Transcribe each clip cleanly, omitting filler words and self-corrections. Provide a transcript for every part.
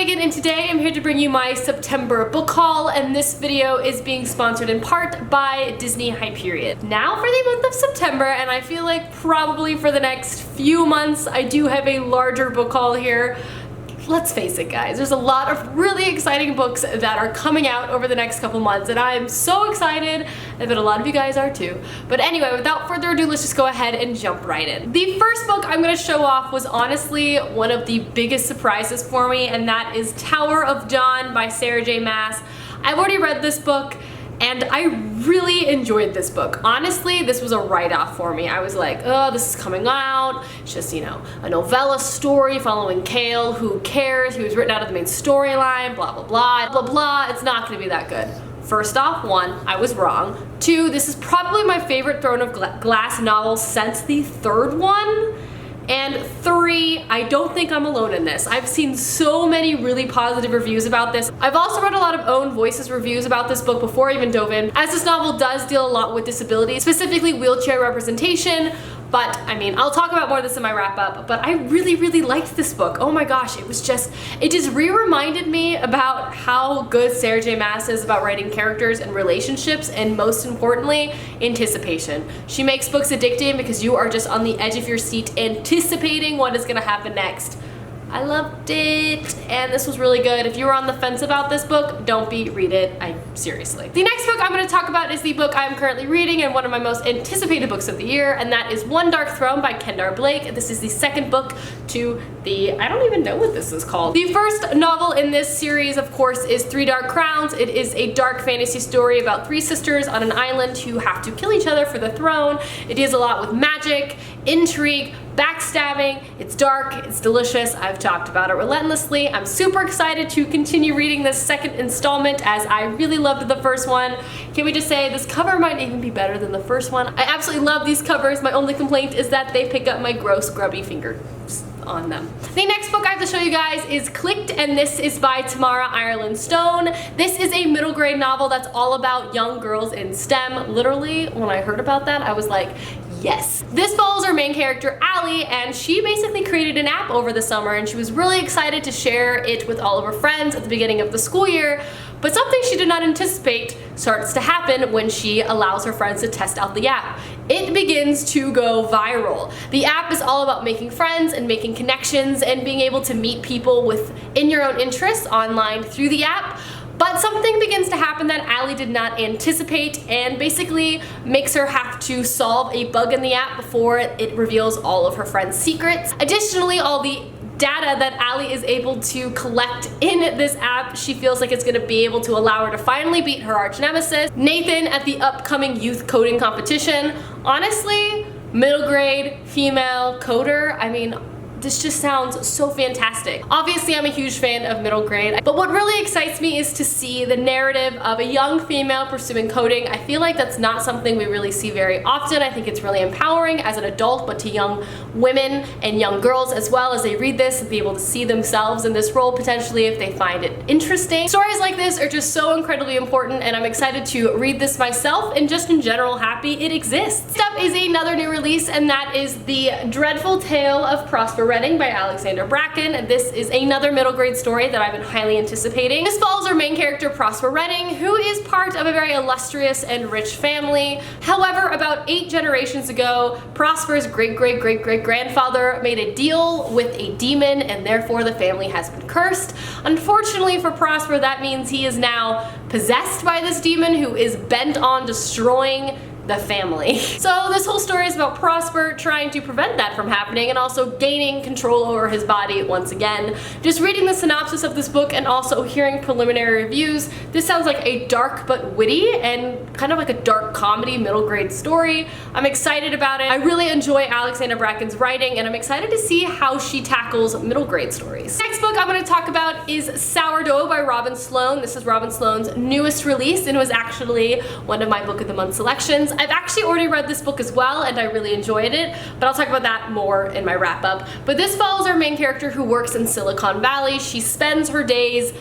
Megan, and today I'm here to bring you my September book haul, and this video is being sponsored in part by Disney-Hyperion. Now for the month of September, and I feel like probably for the next few months I do have a larger book haul here. Let's face it, guys, there's a lot of really exciting books that are coming out over the next couple months, and I am so excited. I bet a lot of you guys are too. But anyway, without further ado, let's just go ahead and jump right in. The first book I'm going to show off was honestly one of the biggest surprises for me, and that is Tower of Dawn by Sarah J. Maas. I've already read this book, and I really enjoyed this book. Honestly, this was a write-off for me. I was like, oh, this is coming out. It's just, you know, a novella story following Kale. Who cares? He was written out of the main storyline, blah, blah, blah, blah, blah. It's not gonna be that good. First off, one, I was wrong. Two, this is probably my favorite Throne of Glass novel since the third one. And three, I don't think I'm alone in this. I've seen so many really positive reviews about this. I've also read a lot of Own Voices reviews about this book before I even dove in, as this novel does deal a lot with disability, specifically wheelchair representation. But I mean, I'll talk about more of this in my wrap up, but I really, really liked this book. Oh my gosh, it just re-reminded me about how good Sarah J. Maas is about writing characters and relationships, and most importantly, anticipation. She makes books addicting because you are just on the edge of your seat anticipating what is gonna happen next. I loved it, and this was really good. If you were on the fence about this book, don't read it. Seriously. The next book I'm going to talk about is the book I'm currently reading and one of my most anticipated books of the year, and that is One Dark Throne by Kendar Blake. This is the second book to the, I don't even know what this is called. The first novel in this series, of course, is Three Dark Crowns. It is a dark fantasy story about three sisters on an island who have to kill each other for the throne. It deals a lot with magic, intrigue, backstabbing. It's dark, it's delicious. I've talked about it relentlessly. I'm super excited to continue reading this second installment, as I really loved the first one. Can we just say this cover might even be better than the first one? I absolutely love these covers. My only complaint is that they pick up my gross grubby fingers on them. The next book I have to show you guys is Clicked, and this is by Tamara Ireland Stone. This is a middle grade novel that's all about young girls in STEM. Literally, when I heard about that, I was like, yes. This follows our main character, Allie, and she basically created an app over the summer, and she was really excited to share it with all of her friends at the beginning of the school year. But something she did not anticipate starts to happen when she allows her friends to test out the app. It begins to go viral. The app is all about making friends and making connections and being able to meet people within your own interests online through the app. But something begins to happen that Allie did not anticipate, and basically makes her have to solve a bug in the app before it reveals all of her friends' secrets. Additionally, all the data that Allie is able to collect in this app, she feels like it's going to be able to allow her to finally beat her arch nemesis, Nathan, at the upcoming youth coding competition. Honestly, middle grade, female coder, I mean, this just sounds so fantastic. Obviously, I'm a huge fan of middle grade, but what really excites me is to see the narrative of a young female pursuing coding. I feel like that's not something we really see very often. I think it's really empowering as an adult, but to young women and young girls as well, as they read this and be able to see themselves in this role potentially if they find it interesting. Stories like this are just so incredibly important, and I'm excited to read this myself, and just in general happy it exists. Next up is another new release, and that is The Dreadful Tale of Prosper Redding by Alexandra Bracken. This is another middle grade story that I've been highly anticipating. This follows our main character, Prosper Redding, who is part of a very illustrious and rich family. However, about 8 generations ago, Prosper's great-great-great-great-grandfather made a deal with a demon, and therefore the family has been cursed. Unfortunately for Prosper, that means he is now possessed by this demon who is bent on destroying the family. So this whole story is about Prosper trying to prevent that from happening, and also gaining control over his body once again. Just reading the synopsis of this book and also hearing preliminary reviews, this sounds like a dark but witty and kind of like a dark comedy middle grade story. I'm excited about it. I really enjoy Alexandra Bracken's writing, and I'm excited to see how she tackles middle grade stories. Next book I'm going to talk about is Sourdough by Robin Sloan. This is Robin Sloan's newest release, and it was actually one of my book of the month selections. I've actually already read this book as well, and I really enjoyed it, but I'll talk about that more in my wrap up. But this follows our main character who works in Silicon Valley. She spends her days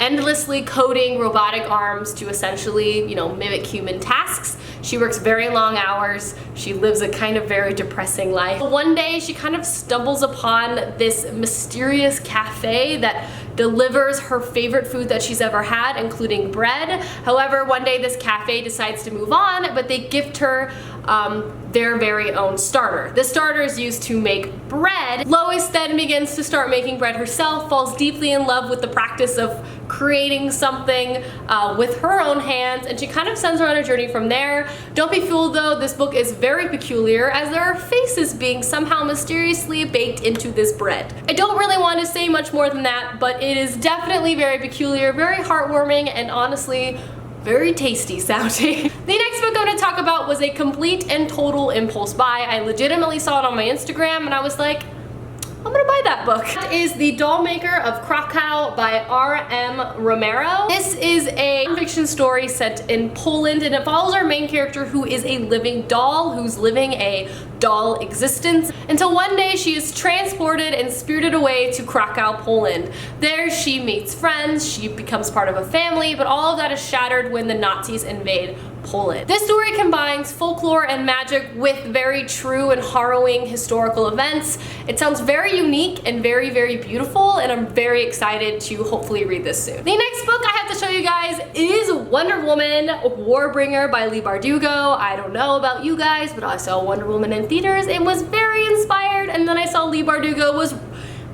endlessly coding robotic arms to essentially, you know, mimic human tasks. She works very long hours. She lives a kind of very depressing life. One day she kind of stumbles upon this mysterious cafe that delivers her favorite food that she's ever had, including bread. However, one day this cafe decides to move on, but they gift her their very own starter. The starter is used to make bread. Lois then begins to start making bread herself, falls deeply in love with the practice of creating something with her own hands, and she kind of sends her on a journey from there. Don't be fooled though, this book is very peculiar as there are faces being somehow mysteriously baked into this bread. I don't really want to say much more than that, but it is definitely very peculiar, very heartwarming, and honestly, very tasty sounding. The next book I'm going to talk about was a complete and total impulse buy. I legitimately saw it on my Instagram and I was like, I'm gonna buy that book. That is The Dollmaker of Krakow by R.M. Romero. This is a fiction story set in Poland, and it follows our main character who is a living doll who's living a doll existence until one day she is transported and spirited away to Krakow, Poland. There she meets friends, she becomes part of a family, but all of that is shattered when the Nazis invade Poland. This story combines folklore and magic with very true and harrowing historical events. It sounds very unique and very, very beautiful, and I'm very excited to hopefully read this soon. The next book I have to show you guys is Wonder Woman Warbringer by Leigh Bardugo. I don't know about you guys, but I saw Wonder Woman in theaters and was very inspired, and then I saw Leigh Bardugo was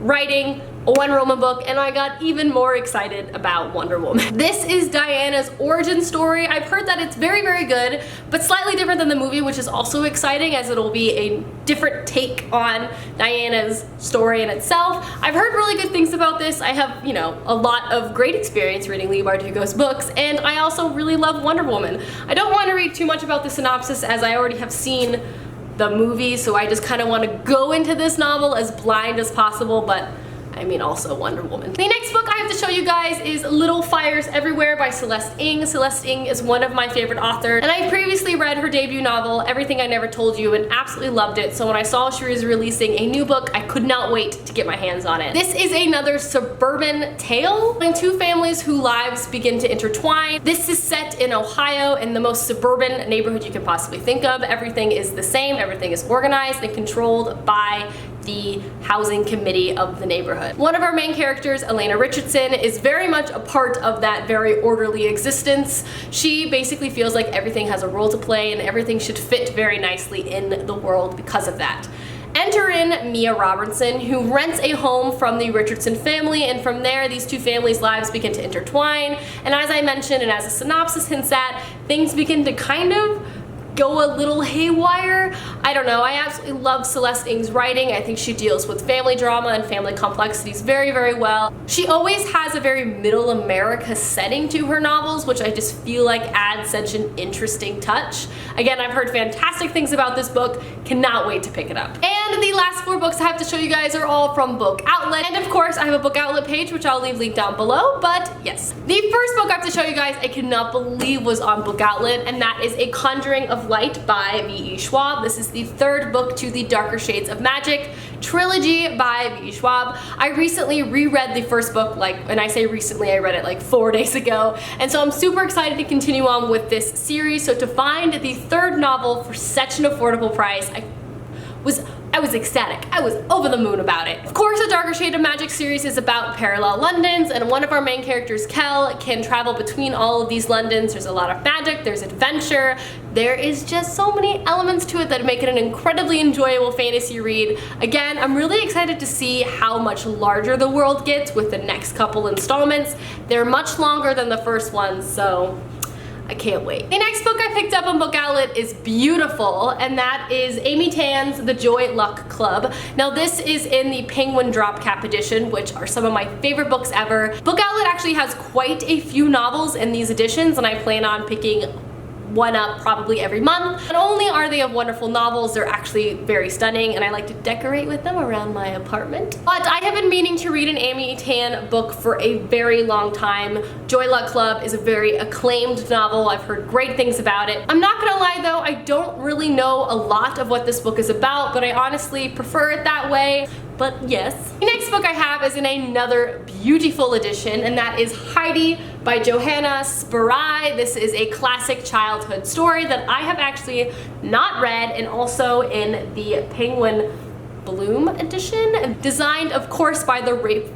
writing a Wonder Woman book and I got even more excited about Wonder Woman. This is Diana's origin story. I've heard that it's very, very good, but slightly different than the movie, which is also exciting as it'll be a different take on Diana's story in itself. I've heard really good things about this. I have, you know, a lot of great experience reading Leigh Bardugo's books, and I also really love Wonder Woman. I don't want to read too much about the synopsis as I already have seen the movie, so I just kind of want to go into this novel as blind as possible, but I mean also Wonder Woman. The next book I have to show you guys is Little Fires Everywhere by Celeste Ng. Celeste Ng is one of my favorite authors, and I previously read her debut novel, Everything I Never Told You, and absolutely loved it, so when I saw she was releasing a new book, I could not wait to get my hands on it. This is another suburban tale between two families whose lives begin to intertwine. This is set in Ohio, in the most suburban neighborhood you can possibly think of. Everything is the same, everything is organized and controlled by the housing committee of the neighborhood. One of our main characters, Elena Richardson, is very much a part of that very orderly existence. She basically feels like everything has a role to play and everything should fit very nicely in the world because of that. Enter in Mia Robertson, who rents a home from the Richardson family, and from there these two families' lives begin to intertwine, and as I mentioned and as a synopsis hints at, things begin to kind of go a little haywire. I don't know, I absolutely love Celeste Ng's writing. I think she deals with family drama and family complexities very, very well. She always has a very middle America setting to her novels, which I just feel like adds such an interesting touch. Again, I've heard fantastic things about this book, cannot wait to pick it up. And the last 4 books I have to show you guys are all from Book Outlet, and of course I have a Book Outlet page which I'll leave linked down below, but yes. The first book I have to show you guys I cannot believe was on Book Outlet, and that is A Conjuring of Light by V.E. Schwab. This is the 3rd book to the Darker Shades of Magic trilogy by V.E. Schwab. I recently reread the first book, and I say recently, I read it like 4 days ago, and so I'm super excited to continue on with this series. So to find the 3rd novel for such an affordable price, I was ecstatic. I was over the moon about it. Of course, the Darker Shade of Magic series is about parallel Londons, and one of our main characters, Kel, can travel between all of these Londons. There's a lot of magic, there's adventure, there is just so many elements to it that make it an incredibly enjoyable fantasy read. Again, I'm really excited to see how much larger the world gets with the next couple installments. They're much longer than the first ones, so I can't wait. The next book I picked up on Book Outlet is beautiful, and that is Amy Tan's The Joy Luck Club. Now this is in the Penguin Drop Cap edition, which are some of my favorite books ever. Book Outlet actually has quite a few novels in these editions, and I plan on picking one up probably every month. Not only are they of wonderful novels, they're actually very stunning, and I like to decorate with them around my apartment. But I have been meaning to read an Amy Tan book for a very long time. Joy Luck Club is a very acclaimed novel. I've heard great things about it. I'm not gonna lie though, I don't really know a lot of what this book is about, but I honestly prefer it that way. But yes. The next book I have is in another beautiful edition, and that is Heidi by Johanna Spyri. This is a classic childhood story that I have actually not read, and also in the Penguin Bloom edition, designed of course by the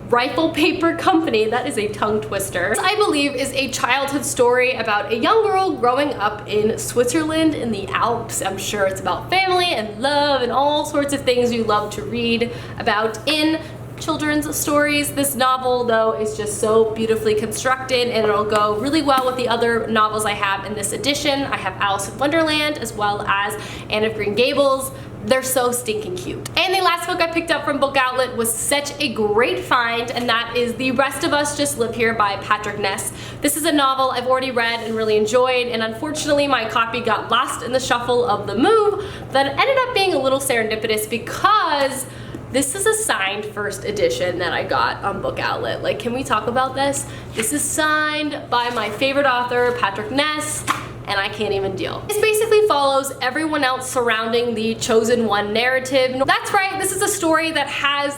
Rifle Paper Company. That is a tongue twister. This, I believe, is a childhood story about a young girl growing up in Switzerland in the Alps. I'm sure it's about family and love and all sorts of things you love to read about in children's stories. This novel though is just so beautifully constructed, and it'll go really well with the other novels I have in this edition. I have Alice in Wonderland as well as Anne of Green Gables. They're so stinking cute. And the last book I picked up from Book Outlet was such a great find, and that is The Rest of Us Just Live Here by Patrick Ness. This is a novel I've already read and really enjoyed, and unfortunately my copy got lost in the shuffle of the move. That ended up being a little serendipitous because this is a signed first edition that I got on Book Outlet. Like, can we talk about this? This is signed by my favorite author, Patrick Ness, and I can't even deal. This basically follows everyone else surrounding the Chosen One narrative. That's right, this is a story that has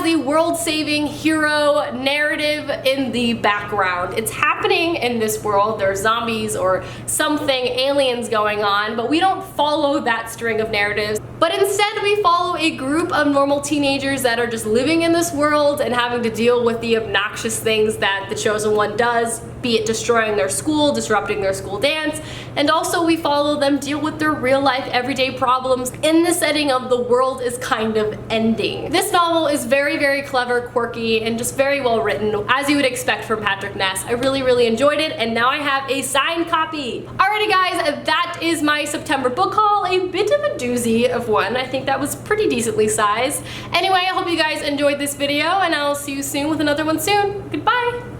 the world-saving hero narrative in the background. It's happening in this world. There's zombies or something, aliens going on, but we don't follow that string of narratives. But instead we follow a group of normal teenagers that are just living in this world and having to deal with the obnoxious things that the Chosen One does, be it destroying their school, disrupting their school dance, and also we follow them deal with their real life everyday problems in the setting of the world is kind of ending. This novel is very, very clever, quirky, and just very well written, as you would expect from Patrick Ness. I really, really enjoyed it, and now I have a signed copy. Alrighty guys, that is my September book haul. A bit of a doozy of one. I think that was pretty decently sized. Anyway, I hope you guys enjoyed this video, and I'll see you soon with another one soon. Goodbye!